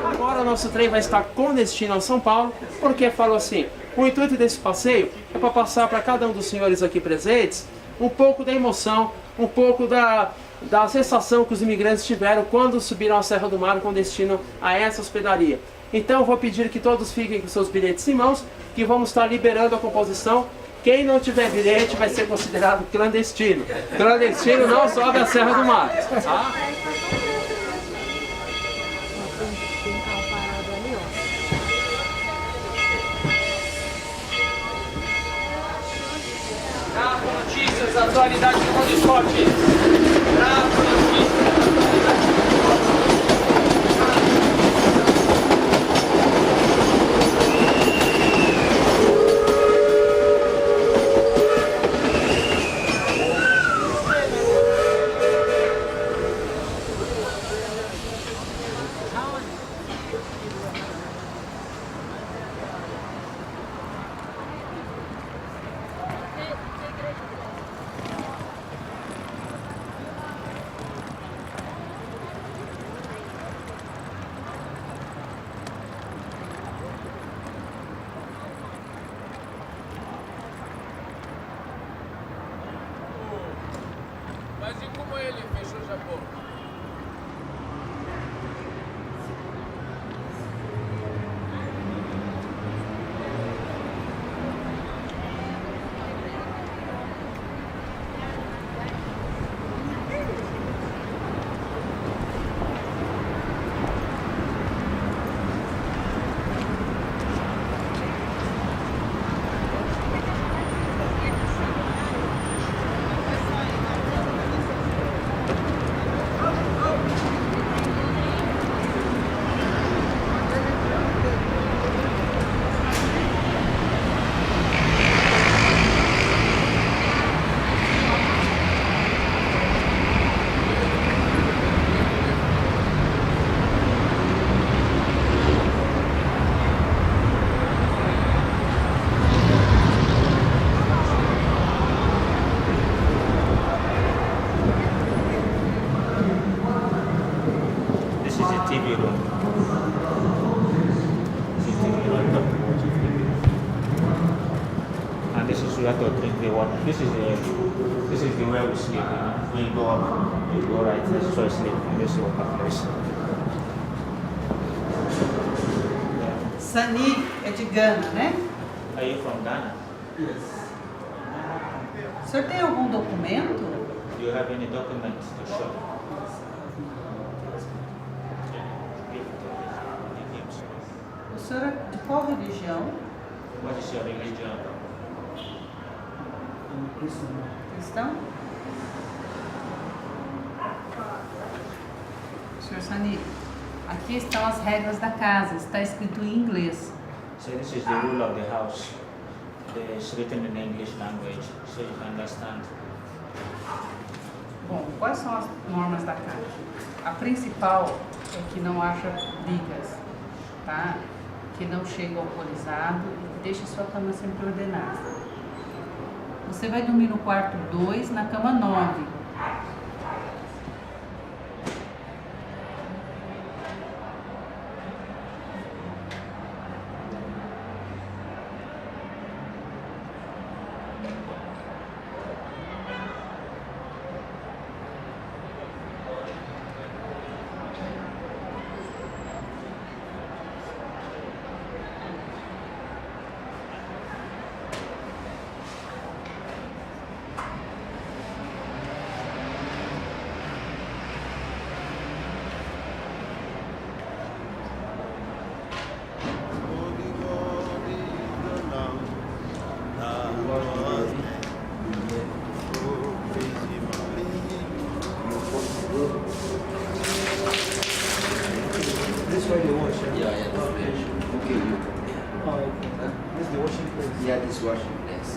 Agora o nosso trem vai estar com destino a São Paulo, porque falou assim, o intuito desse passeio é para passar para cada um dos senhores aqui presentes um pouco da emoção, um pouco da sensação que os imigrantes tiveram quando subiram a Serra do Mar com destino a essa hospedaria. Então eu vou pedir que todos fiquem com seus bilhetes em mãos, que vamos estar liberando a composição. Quem não tiver bilhete vai ser considerado clandestino. Clandestino não sobe a Serra do Mar. Tá? Notícias, atualidade do mundo esporte. Notícias. Mas e como ele fechou o Japão? TV room. This is TV room. And this is where to drink the water. This is the where we sleep. When you go up, you go right, that's where we sleep. And this is water place. Sani é de Gana, né? Are you from Ghana? Yes. O senhor tem algum documento? Do you have any documents to show? O senhor é de qual religião? What is your religion? Cristão? Senhor Sani, aqui estão as regras da casa, está escrito em inglês. So this is the rule of the house. It's written in English language, so you can understand. Bom, quais são as normas da casa? A principal é que não haja brigas, tá? Que não chegue alcoolizado e que deixe sua cama sempre ordenada. Você vai dormir no quarto 2, na cama 9. where they wash. Yeah, yeah, this place. Okay, you. Oh, okay. This is the washing place. Yeah, this washing place.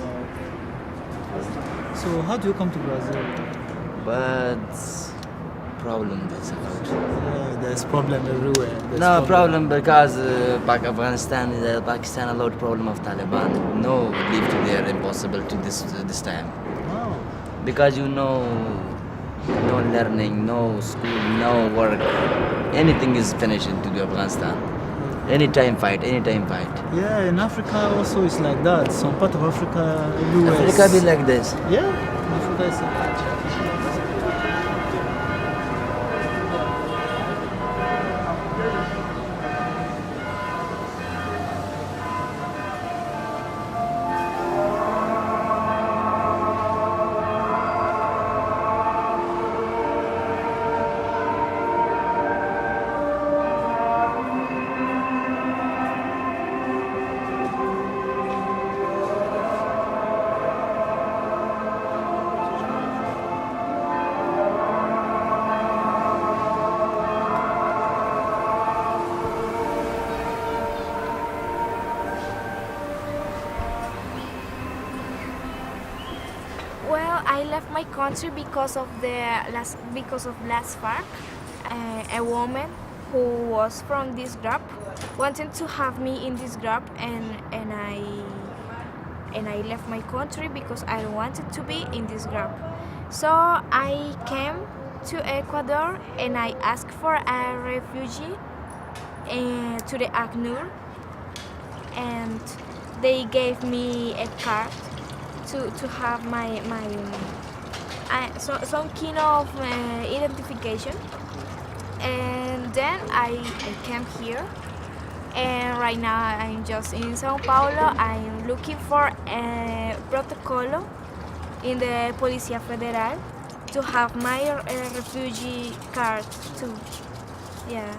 So how do you come to Brazil? But problem that's about. Yeah, there's problem everywhere. There's No problem because Afghanistan is Pakistan a lot problem of Taliban. No live to there impossible to this time Wow. because you know no learning, no school, no work. Anything is finished into the Afghanistan. Anytime fight. Yeah, in Africa also it's like that. Some part of Africa, everywhere. Africa be like this. Yeah, Africa is like that. Well, I left my country because of Las FARC. A woman who was from this group wanted to have me in this group, and I left my country because I wanted to be in this group. So I came to Ecuador and I asked for a refugee to the ACNUR, and they gave me a card to have some kind of identification, and then I came here, and right now I'm just in São Paulo. I'm looking for a protocolo in the Policía Federal to have my refugee card too. Yeah,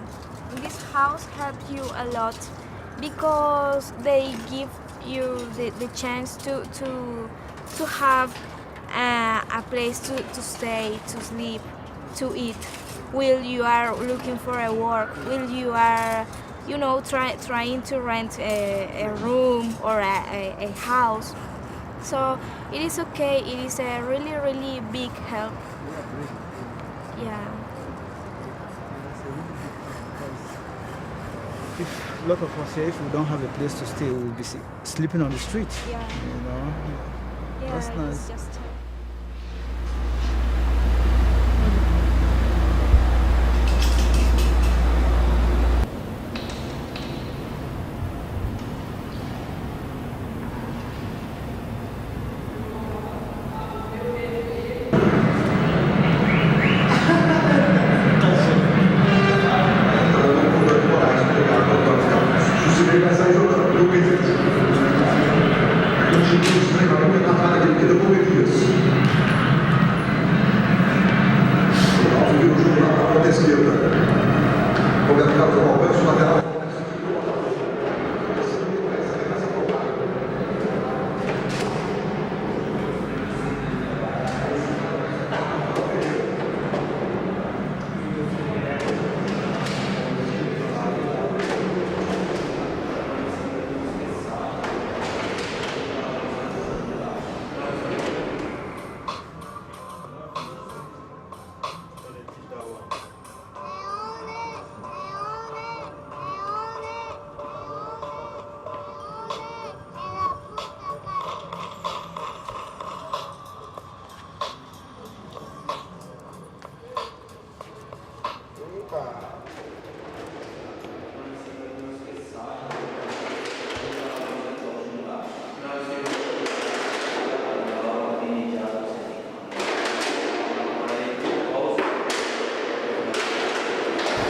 this house helps you a lot because they give you the chance to have a place to stay, to sleep, to eat, while you are looking for a work, while you are, trying to rent a room or a house. So it is okay. It is a really, really big help. Yeah. If a lot of us here, if we don't have a place to stay, we'll be sleeping on the street. Yeah. Yeah, That's it's nice. just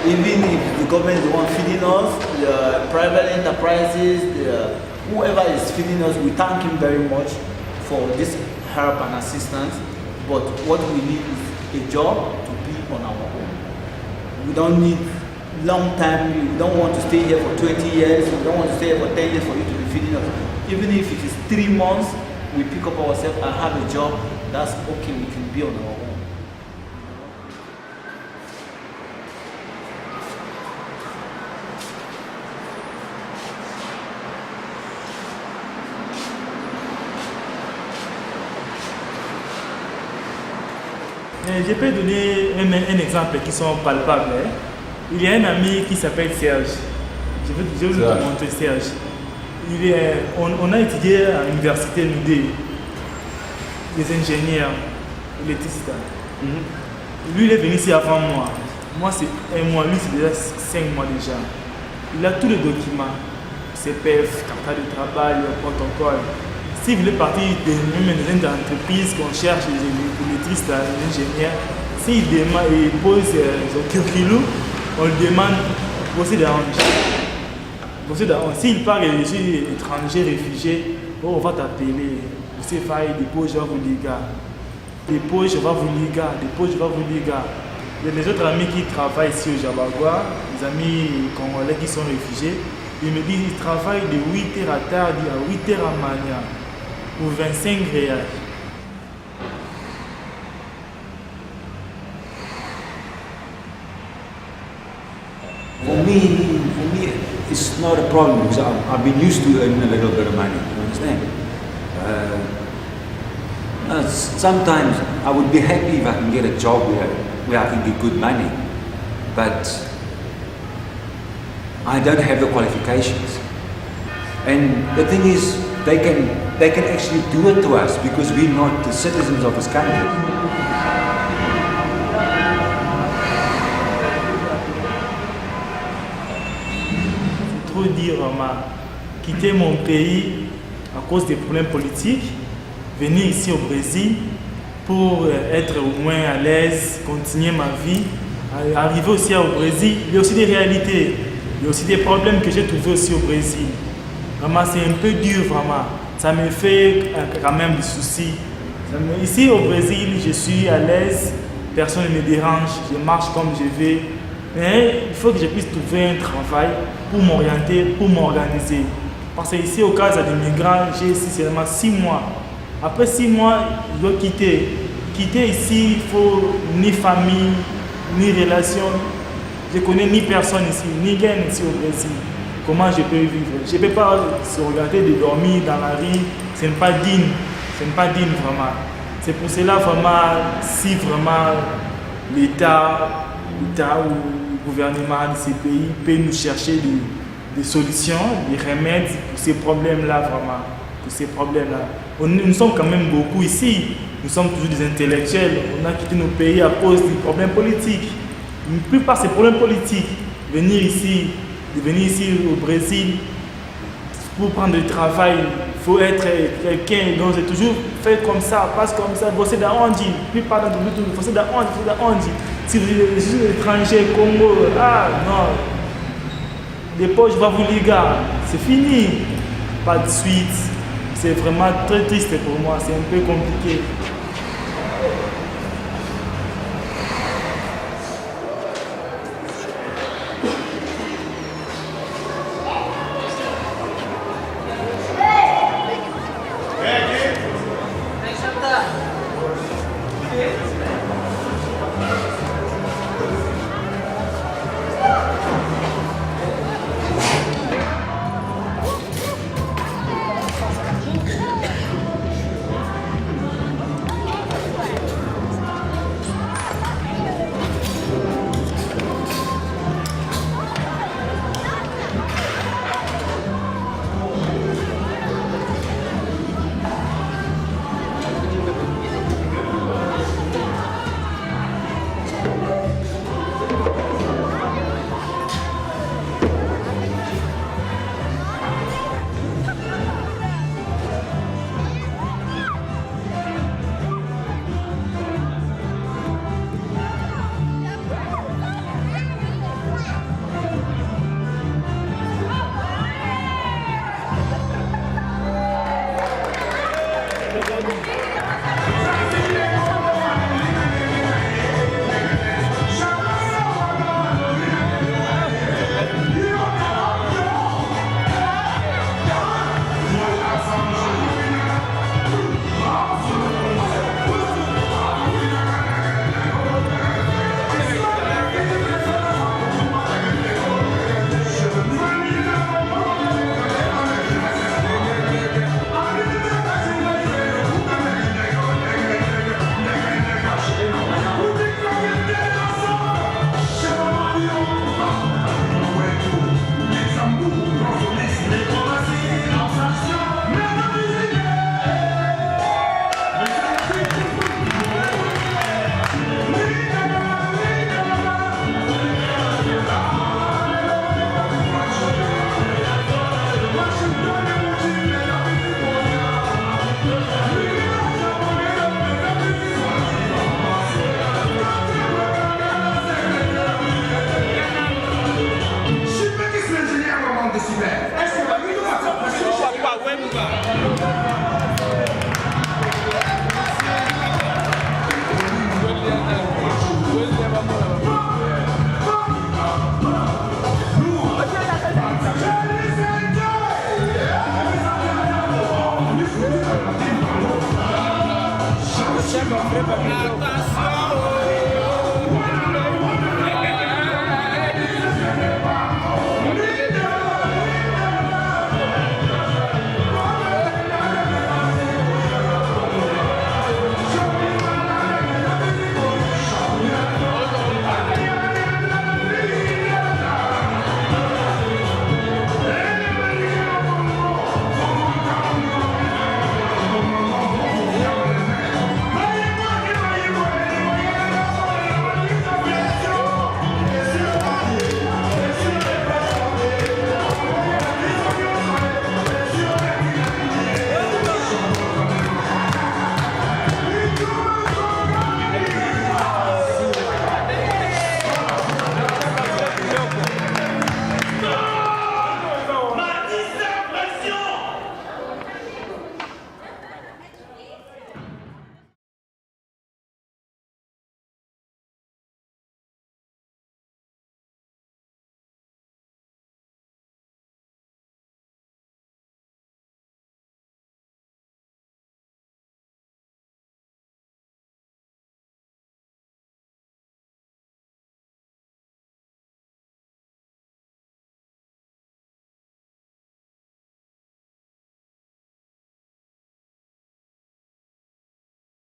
Even if the government is the one feeding us, the private enterprises, whoever is feeding us, we thank him very much for this help and assistance. But what we need is a job to be on our own. We don't need long time. We don't want to stay here for 20 years. We don't want to stay here for 10 years for you to be feeding us. Even if it is 3 months, we pick up ourselves and have a job. That's okay. We can be on our own. Je peux donner un exemple qui sont palpables. Hein. Il y a un ami qui s'appelle Serge. Je vais vous montrer Serge. On a étudié à l'université, nous deux, des ingénieurs électriciens. Lui, il est venu ici avant moi. Moi, c'est 1 mois. Lui, c'est déjà 5 mois déjà. Il a tous les documents. CPF, carte de travail, protocole. S'il voulait partir même dans une entreprise qu'on cherche les électricistes, les ingénieurs, s'il pose son curriculum, on lui demande bosser d'arrange. S'il parle des étrangers, réfugiés, on va t'appeler. Vous savez, dépôt, je vais vous dire. Dépôt, je vais vous dire. Dépôt, je vais vous dire. Il y a des autres amis qui travaillent ici au Jabagoua, des amis congolais qui sont réfugiés. Ils me disent qu'ils travaillent de 8h à Tardi à 8h à Mania pour 25 réals. For me, it's not a problem because I've been used to earning a little bit of money. You understand? Sometimes I would be happy if I can get a job where I can get good money, but I don't have the qualifications. And the thing is, they can actually do it to us because we're not the citizens of this country. Trop dire, quitter mon pays à cause des problèmes politiques, venir ici au Brésil pour être au moins à l'aise, continuer ma vie, arriver aussi au Brésil, il y a aussi des réalités, il y a aussi des problèmes que j'ai trouvés aussi au Brésil. Vraiment, c'est un peu dur, vraiment. Ça me fait quand même des soucis. Ici au Brésil, je suis à l'aise, personne ne me dérange, je marche comme je vais. Mais il faut que je puisse trouver un travail pour m'orienter, pour m'organiser. Parce que ici, au cas des migrants, j'ai ici seulement 6 mois. Après 6 mois, je dois quitter. Quitter ici, il faut ni famille, ni relation. Je ne connais ni personne ici, ni gain ici au Brésil. Comment je peux vivre? Je ne peux pas se regarder de dormir dans la rue. Ce n'est pas digne. Ce n'est pas digne vraiment. C'est pour cela vraiment, si vraiment l'État ou le gouvernement de ces pays peut nous chercher des solutions, des remèdes pour ces problèmes-là vraiment. Pour ces problèmes-là. Nous sommes quand même beaucoup ici. Nous sommes toujours des intellectuels. On a quitté nos pays à cause des problèmes politiques. La plupart de ces problèmes politiques, venir ici au Brésil pour prendre du travail, il faut être quelqu'un, donc c'est toujours fait comme ça, passe comme ça, bosser dans Ondi, puis pas dans tout, bosser dans Ondi. Si vous êtes étranger, Congo, non, des poches va vous liga, c'est fini, pas de suite, c'est vraiment très triste pour moi, c'est un peu compliqué.